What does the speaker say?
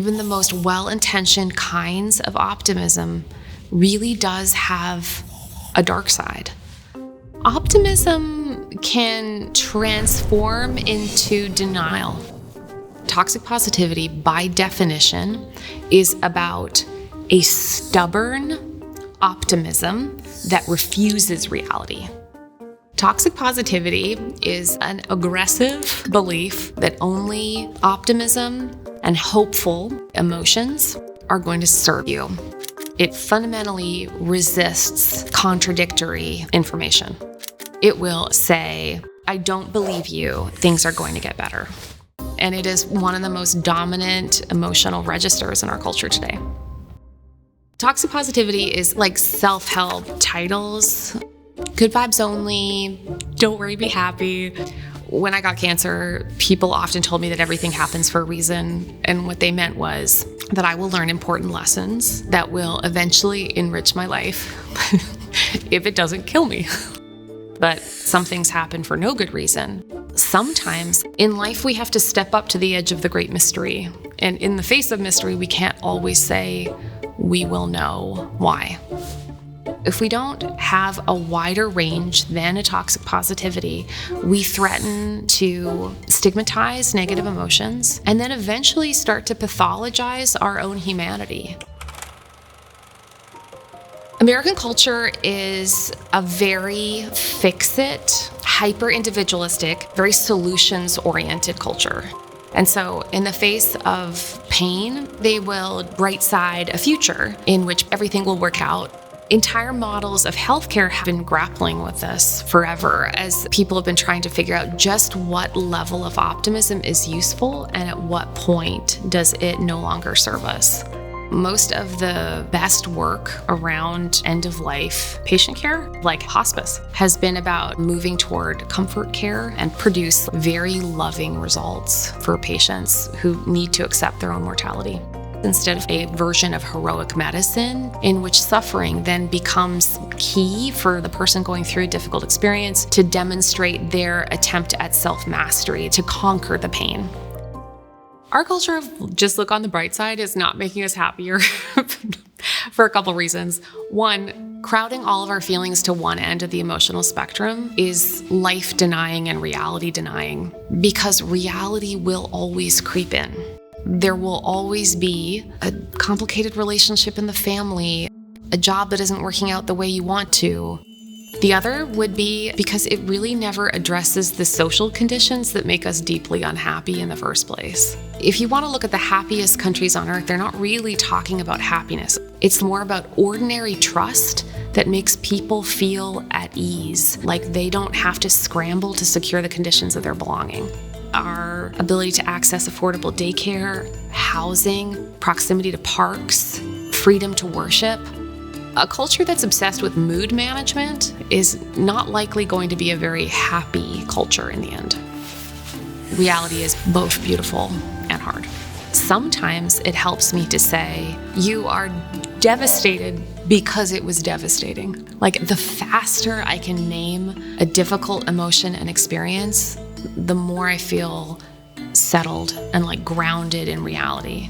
even the most well-intentioned kinds of optimism really does have a dark side. Optimism can transform into denial. Toxic positivity, by definition, is about a stubborn optimism that refuses reality. Toxic positivity is an aggressive belief that only optimism and hopeful emotions are going to serve you. It fundamentally resists contradictory information. It will say, I don't believe you, things are going to get better. And it is one of the most dominant emotional registers in our culture today. Toxic positivity is like self-help titles. Good vibes only, don't worry, be happy. When I got cancer, people often told me that everything happens for a reason. And what they meant was that I will learn important lessons that will eventually enrich my life if it doesn't kill me. But some things happen for no good reason. Sometimes in life, we have to step up to the edge of the great mystery. And in the face of mystery, we can't always say, we will know why. If we don't have a wider range than a toxic positivity, we threaten to stigmatize negative emotions and then eventually start to pathologize our own humanity. American culture is a very fix-it, hyper-individualistic, very solutions-oriented culture. And so in the face of pain, they will bright side a future in which everything will work out. Entire models of healthcare have been grappling with this forever as people have been trying to figure out just what level of optimism is useful and at what point does it no longer serve us. Most of the best work around end-of-life patient care, like hospice, has been about moving toward comfort care and produce very loving results for patients who need to accept their own mortality. Instead of a version of heroic medicine in which suffering then becomes key for the person going through a difficult experience to demonstrate their attempt at self-mastery to conquer the pain. Our culture of just look on the bright side is not making us happier for a couple reasons. One, crowding all of our feelings to one end of the emotional spectrum is life denying and reality denying because reality will always creep in. There will always be a complicated relationship in the family, a job that isn't working out the way you want to. The other would be because it really never addresses the social conditions that make us deeply unhappy in the first place. If you want to look at the happiest countries on earth, they're not really talking about happiness. It's more about ordinary trust that makes people feel at ease, like they don't have to scramble to secure the conditions of their belonging. Our ability to access affordable daycare, housing, proximity to parks, freedom to worship. A culture that's obsessed with mood management is not likely going to be a very happy culture in the end. Reality is both beautiful and hard. Sometimes it helps me to say, you are devastated because it was devastating. Like the faster I can name a difficult emotion and experience, the more I feel settled and like grounded in reality.